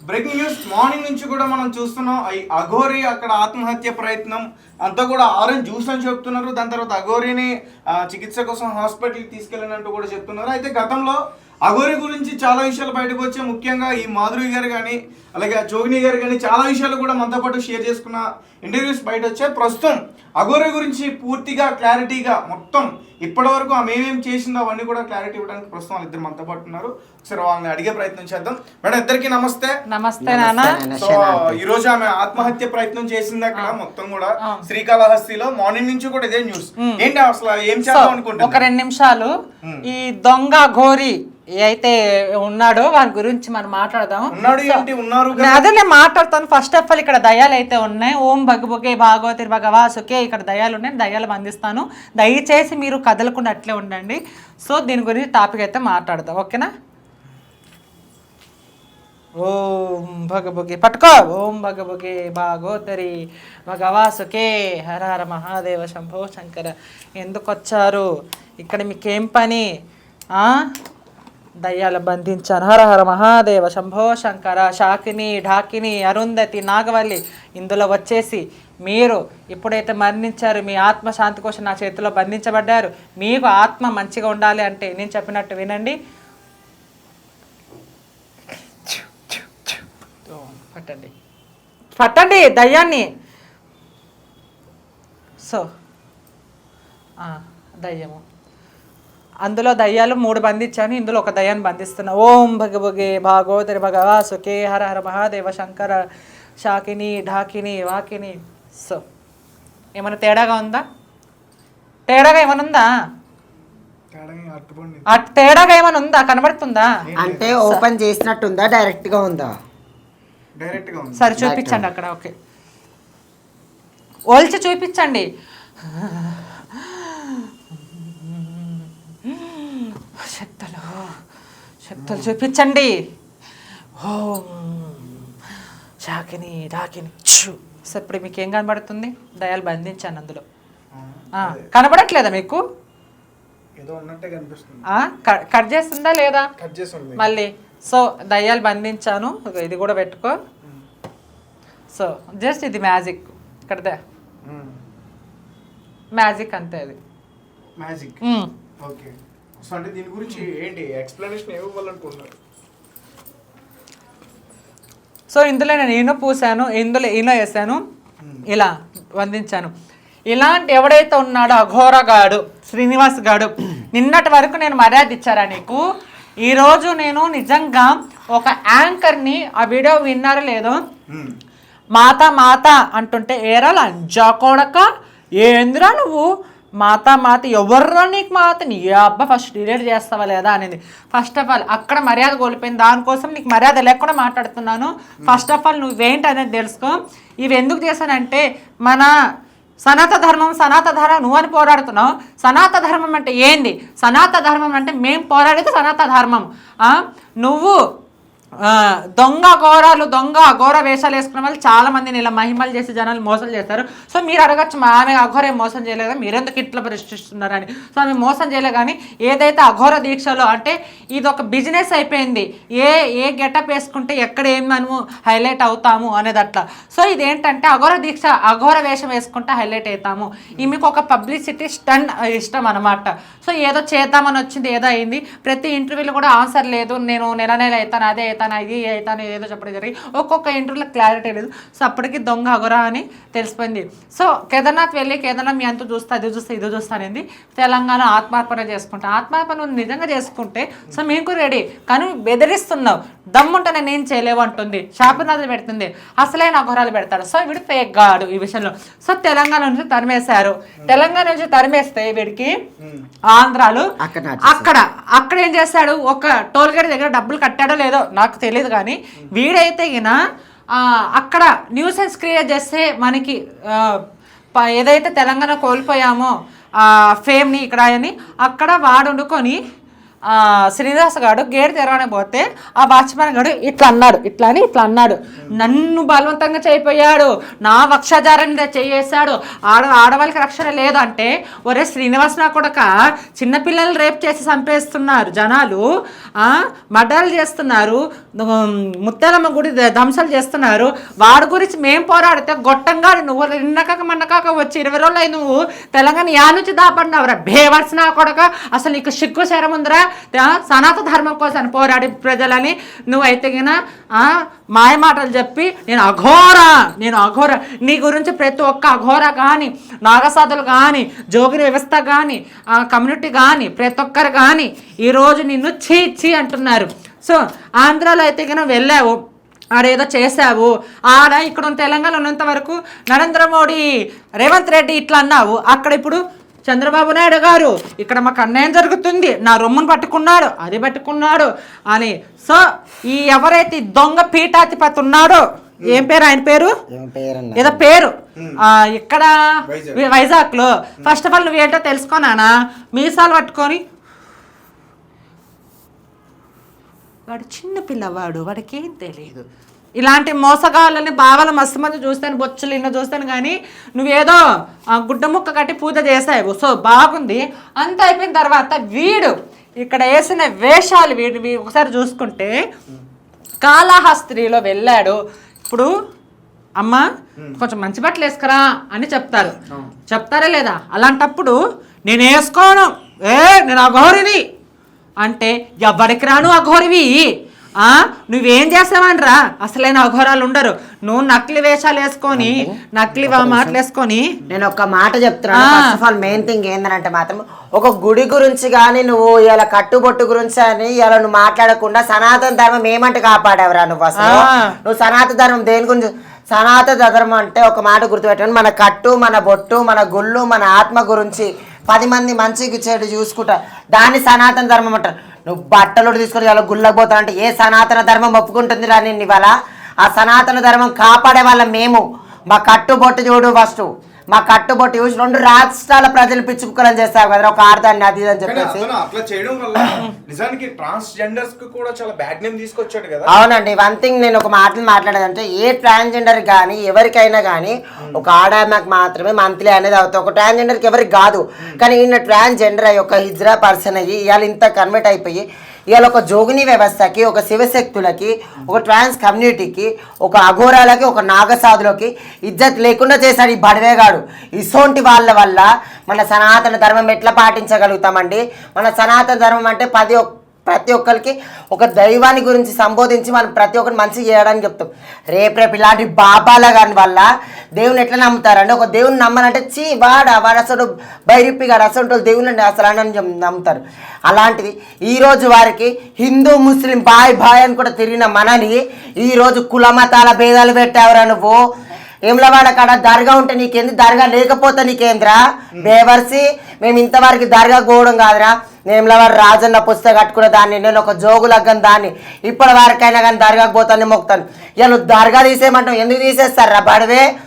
Breaking news morning నుంచి కూడా మనం చూస్తున్నాం. అఘోరి అక్కడ ఆత్మహత్య ప్రయత్నం అంతా కూడా ఆరెంజ్ జ్యూస్ అని చెప్తున్నారు. దాని తర్వాత అఘోరిని చికిత్స కోసం హాస్పిటల్కి తీసుకెళ్ళినట్టు కూడా చెప్తున్నారు. అయితే గతంలో అఘోరి గురించి చాలా విషయాలు బయటకు వచ్చాయి. ముఖ్యంగా ఈ మాధురి గారు కానీ అలాగే జోగిని గారు కానీ చాలా విషయాలు కూడా మనతో పాటు షేర్ చేసుకున్న ఇంటర్వ్యూస్ బయట వచ్చాయి. ప్రస్తుతం అఘోరి గురించి పూర్తిగా క్లారిటీగా మొత్తం ఇప్పటి వరకు ఆమె ఏమేమి చేసిందో అవన్నీ కూడా క్లారిటీ ఇవ్వడానికి ప్రస్తుతం వాళ్ళు ఇద్దరు మనతో పాటు ఉన్నారు. ఒకసారి వాళ్ళని అడిగే ప్రయత్నం చేద్దాం. మేడం ఇద్దరికి నమస్తే. నమస్తే నాన్న. సో ఈ రోజు ఆమె ఆత్మహత్య ప్రయత్నం చేసింది అక్కడ మొత్తం కూడా శ్రీకాళహస్తిలో. మార్నింగ్ నుంచి కూడా ఇదే న్యూస్. ఏంటి అసలు ఏం చేద్దాం అనుకుంటున్నా? ఒక 2 నిమిషాలు ఈ దొంగ ఘోరి అయితే ఉన్నాడో వారి గురించి మనం మాట్లాడదాం. అదే నేను మాట్లాడతాను. ఫస్ట్ ఆఫ్ ఆల్ ఇక్కడ దయాలు అయితే ఉన్నాయి. ఓం భగభగే భాగవతి భగవాసుకే ఇక్కడ దయాలు ఉన్నాయి. దయాలు బంధిస్తాను. దయచేసి మీరు కదలకుండా అట్లే ఉండండి. సో దీని గురించి టాపిక్ అయితే మాట్లాడదాం, ఓకేనా? ఓం భగభగే పట్టుకో. ఓం భగభగే భాగోతరి భగవాసుకే హర హర మహాదేవ శంభో శంకర. ఎందుకు వచ్చారు ఇక్కడ? మీకేం పని? దయ్యాలు బంధించాను. హర హర మహాదేవ శంభో శంకర. శాకిని, ఢాకిని, అరుంధతి, నాగవల్లి ఇందులో వచ్చేసి మీరు ఎప్పుడైతే మరణించారు మీ ఆత్మ శాంతి కోసం నా చేతిలో బంధించబడ్డారు. మీకు ఆత్మ మంచిగా ఉండాలి అంటే నేను చెప్పినట్టు వినండి. పట్టండి పట్టండి దయ్యాన్ని. సో దయ్యము అందులో దయ్యాలు 3 బంధించాను. ఇందులో ఒక దయ్యాన్ని బంధిస్తున్నా. ఓం భగభగే భాగోదరి భగవాసుకే హర హర మహాదేవ శంకర. శాకిని, ఢాకిని, వాకిని. సో ఏమైనా తేడాగా ఉందా? తేడాగా ఏమైనా ఉందా? తేడాగా ఏమైనా ఉందా? కనబడుతుందా? అంటే ఓపెన్ చేసినట్టుందా? డైరెక్ట్ గా ఉందా? సరే చూపించండి అక్కడ. ఓకే, ఓల్చి చూపించండి. శక్తులు చూపించండి. ఓం శాకిని ఢాకిని. ఇప్పుడు మీకు ఏం కనబడుతుంది? దయాలు బంధించాను అందులో. కనబడట్లేదా మీకు? కట్ చేస్తుందా లేదా? మళ్ళీ సో దయ్యాలు బంధించాను. ఇది కూడా పెట్టుకో. సో జస్ట్ ఇది మ్యాజిక్. ఇక్కడ మ్యాజిక్ అంతే. అది మ్యాజిక్. ఓకే. సో అంటే దీని గురించి ఏంటి ఎక్స్ప్లెనేషన్ ఇవ్వాలనుకుంటున్నారు? సో ఇందులో నేను ఈనో పూసాను, ఇందులో ఈనో వేసాను, ఇలా బంధించాను. ఇలాంటి ఎవడైతే ఉన్నాడో అఘోరగాడు శ్రీనివాస్ గాడు, నిన్నటి వరకు నేను మర్యాద ఇచ్చారా నీకు? ఈరోజు నేను నిజంగా ఒక యాంకర్ని, ఆ వీడియో విన్నారో లేదో, మాత మాత అంటుంటే ఏరా లంజా కొడక ఏందిరా నువ్వు మాత మాత ఎవర్రా నీకు మాత? నీ అబ్బా ఫస్ట్ డిలీట్ చేస్తావా లేదా అనేది. ఫస్ట్ ఆఫ్ ఆల్ అక్కడ మర్యాద కోల్పోయింది. దానికోసం నీకు మర్యాద లేకుండా మాట్లాడుతున్నాను. ఫస్ట్ ఆఫ్ ఆల్ నువ్వేంటి అనేది తెలుసుకో. ఇవి ఎందుకు చేశానంటే మన సనాతన ధర్మం నువ్వు అని పోరాడుతున్నావు. సనాతన ధర్మం అంటే ఏంది? సనాతన ధర్మం అంటే మేము పోరాడేది సనాతన ధర్మం. నువ్వు దొంగ ఘోర వేషాలు వేసుకున్న వాళ్ళు చాలా మందిని ఇలా మహిమలు చేసి జనాలు మోసం చేస్తారు. సో మీరు అడగచ్చు, మా ఆమె అఘోర మోసం చేయలేదు, మీరెందుకు ఇట్లా ప్రశ్నిస్తున్నారని. సో ఆమె మోసం చేయలే. కానీ ఏదైతే అఘోర దీక్షలో అంటే ఇది ఒక బిజినెస్ అయిపోయింది. ఏ గెటప్ వేసుకుంటే ఎక్కడ ఏం మనము హైలైట్ అవుతాము అనేది అట్లా. సో ఇదేంటంటే అఘోర దీక్ష, అఘోర వేషం వేసుకుంటే హైలైట్ అవుతాము. ఈమెకు ఒక పబ్లిసిటీ స్టన్ ఇష్టం అనమాట. సో ఏదో చేద్దామని వచ్చింది, ఏదో అయింది. ప్రతి ఇంటర్వ్యూలో కూడా ఆన్సర్ లేదు, నేను నెల అవుతాను, అదే ఇది అవుతాను, ఏదో చెప్పడం జరిగి ఒక్కొక్క ఇంటర్వ్యూలో క్లారిటీ లేదు. సో అప్పటికి దొంగ అఘోర అని తెలిసిపోయింది. సో కేదార్నాథ్ వెళ్ళి కేదార్నాథ్ మీ అంతా చూస్తా, అది చూస్తా, ఇది చూస్తా అనేది తెలంగాణ ఆత్మార్పణ చేసుకుంటా. ఆత్మార్పణ నిజంగా చేసుకుంటే సో మీకు రెడీ. కానీ బెదిరిస్తున్నావు, దమ్ముంటే నేను ఏం చేయలేవు అంటుంది, శాపనాథులు పెడుతుంది, అసలైన అఘోరాలు పెడతాడు. సో వీడు ఫేక్ గాడు ఈ విషయంలో. సో తెలంగాణ నుంచి తరిమేశారు. తెలంగాణ నుంచి తరిమేస్తే వీడికి ఆంధ్రాలు అక్కడ ఏం చేశాడు? ఒక టోల్ గేట్ దగ్గర డబ్బులు కట్టాడో లేదో నాకు తెలియదు. కానీ వీడైతే ఈయన అక్కడ న్యూసెన్స్ క్రియేట్ చేస్తే మనకి ఏదైతే తెలంగాణ కోల్పోయామో ఫేమ్ని ఇక్కడ అని అక్కడ వాడు వండుకొని శ్రీనివాస్ గారు గేట్ తెరవనే పోతే ఆ వాచ్మెన్ గారు ఇట్లా అన్నాడు నన్ను బలవంతంగా చేయిపోయాడు, నా వక్షాచారాన్ని చేయేశాడు, ఆడవాళ్ళకి రక్షణ లేదు అంటే, ఒరే శ్రీనివాస్ నా కొడక, చిన్నపిల్లలు రేప్ చేసి చంపేస్తున్నారు జనాలు, మర్డర్లు చేస్తున్నారు, ముత్యాలమ్మ గుడి ధ్వంసాలు చేస్తున్నారు, వాడి గురించి మేం పోరాడితే గొట్టంగా నువ్వు నిన్నకాక మన్నకాక వచ్చి 20 రోజులు అయి నువ్వు తెలంగాణ యా నుంచి దాపడినావురా బేవర్స్ నా కొడక, అసలు నీకు సిగ్గు శరం ఉందిరా, సనాతన ధర్మం కోసం పోరాడి ప్రజలని నువ్వైతే గిన మాయ మాటలు చెప్పి నేను అఘోర నీ గురించి ప్రతి ఒక్క అఘోర కానీ, నాగసాధులు కానీ, జోగిని వ్యవస్థ కానీ, కమ్యూనిటీ కానీ, ప్రతి ఒక్కరు కానీ ఈరోజు నిన్ను చీ అంటున్నారు. సో ఆంధ్రాలో అయితే గిన వెళ్ళావు, ఆడేదో చేసావు, ఇక్కడ తెలంగాణ ఉన్నంత వరకు నరేంద్ర మోడీ, రేవంత్ రెడ్డి ఇట్లా అన్నావు, అక్కడ ఇప్పుడు చంద్రబాబు నాయుడు గారు ఇక్కడ మాకు అన్యాయం జరుగుతుంది, నా రొమ్మును పట్టుకున్నాడు, అది పట్టుకున్నాడు అని. సో ఈ ఎవరైతే దొంగ పీఠాధిపతి ఉన్నాడో, ఏం పేరు ఆయన పేరు, ఏదో పేరు, ఇక్కడ వైజాగ్ లో, ఫస్ట్ ఆఫ్ ఆల్ నువ్వేంటో తెలుసుకోనానా, మీసాలు పట్టుకొని, వాడు చిన్న పిల్లవాడు, వాడికి ఏం తెలియదు. ఇలాంటి మోసగాళ్ళని బావలు మస్తు మంది చూస్తాను, బొచ్చులు ఇన్న చూస్తాను, కానీ నువ్వేదో గుడ్డ ముక్క కట్టి పూజ చేసావు. సో బాగుంది. అంత అయిపోయిన తర్వాత వీడు ఇక్కడ వేసిన వేషాలు వీడు ఒకసారి చూసుకుంటే కాళహస్త్రిలో వెళ్ళాడు. ఇప్పుడు అమ్మ కొంచెం మంచి బట్టలు వేసుకురా అని చెప్తారా లేదా? అలాంటప్పుడు నేను వేసుకోను, నేను అఘోరిని అంటే ఎవరికి రాను అఘోరివి, నువ్వేం చేస్తావనరా, అసలైన అఘోరాలు ఉండరు. నువ్వు నకిలీ వేషాలు వేసుకొని, నకిలీ మాటలు వేసుకొని. నేను ఒక మాట చెప్తున్నాను. First of all main thing ఏంటంటే మాత్రం ఒక గుడి గురించి కానీ, నువ్వు ఇలా కట్టుబొట్టు గురించి అని ఇలా నువ్వు మాట్లాడకుండా సనాతన ధర్మం ఏమంటే కాపాడావురా నువ్వు? అసలు నువ్వు సనాతన ధర్మం దేని గురించి? సనాతన ధర్మం అంటే ఒక మాట గుర్తుపెట్టండి, మన కట్టు, మన బొట్టు, మన గుళ్ళు, మన ఆత్మ గురించి 10 మంది మంచికి చెడు చూసుకుంటా, దాన్ని సనాతన ధర్మం అంటారు. నువ్వు బట్టలు తీసుకొని ఇలా గుళ్ళకు పోతావు అంటే ఏ సనాతన ధర్మం ఒప్పుకుంటుంది రా నేను? ఇవాళ ఆ సనాతన ధర్మం కాపాడే వాళ్ళం మేము. మా కట్టుబొట్టు చూడు, ఫస్ట్ మా కట్టుబొట్టు చూసి 2 రాష్ట్రాల ప్రజలు పిచ్చుకులని చేస్తావు కదా ఒక ఆడదాన్ని, అది అని చెప్పేసి. అట్లా చేయడం వల్ల నిజానికి ట్రాన్స్జెండర్స్ కి కూడా చాలా బ్యాడ్ నేమ్ తీసుకొచ్చాడు కదా. అవునండి. వన్ థింగ్ నేను ఒక మాట్లాడేదంటే, ఏ ట్రాన్స్జెండర్ కానీ ఎవరికైనా కానీ ఒక ఆడమాకు మాత్రమే మంత్లీ అనేది అవుతుంది, ఒక ట్రాన్స్జెండర్కి ఎవరికి కాదు. కానీ ఈయన ట్రాన్స్జెండర్ అయ్యి ఒక హిజ్రా పర్సన్ అయ్యి ఇవాళ ఇంత కన్వర్ట్ అయిపోయి ఇవాళ ఒక జోగిని వ్యవస్థకి, ఒక శివశక్తులకి, ఒక ట్రాన్స్ కమ్యూనిటీకి, ఒక అఘోరాలకి, ఒక నాగసాధులకి ఇజ్జత్ లేకుండా చేశాడు ఈ బడవేగాడు. ఇసోంటి వాళ్ళ వల్ల మన సనాతన ధర్మం ఎట్లా పాటించగలుగుతామండి? మన సనాతన ధర్మం అంటే ప్రతి ఒక్కరికి ఒక దైవాన్ని గురించి సంబోధించి మనం ప్రతి ఒక్కరిని మంచి చేయడానికి చెప్తాం. రేపు ఇలాంటి బాబాల గాని వల్ల దేవుని ఎట్లా నమ్ముతారండి? ఒక దేవుని నమ్మనంటే వాడు అసలు బైరిప్పిగాడు అసలు దేవుని అసలు అని నమ్ముతారు. అలాంటిది ఈరోజు వారికి హిందూ ముస్లిం బాయ్ అని కూడా తిరిగిన మనని ఈరోజు కులమతాల భేదాలు పెట్టావురా నువ్వు. ఏమ్లవాడ కాడ దర్గా ఉంటే నీకేంది, దర్గా లేకపోతే నీకేంద్రా బేవర్సి? మేము ఇంతవరకు దర్గా పోవడం కాదురా, నేమ్లవాడు రాజన్న పుస్తకం కట్టుకునే దాన్ని, నేను ఒక జోగు లగ్గం దాన్ని, ఇప్పటి వరకైనా కానీ దర్గాకు పోతాను మొక్కుతాను. ఇలా నువ్వు దర్గా తీసేయమంటావు, ఎందుకు తీసేస్తారా బడవే?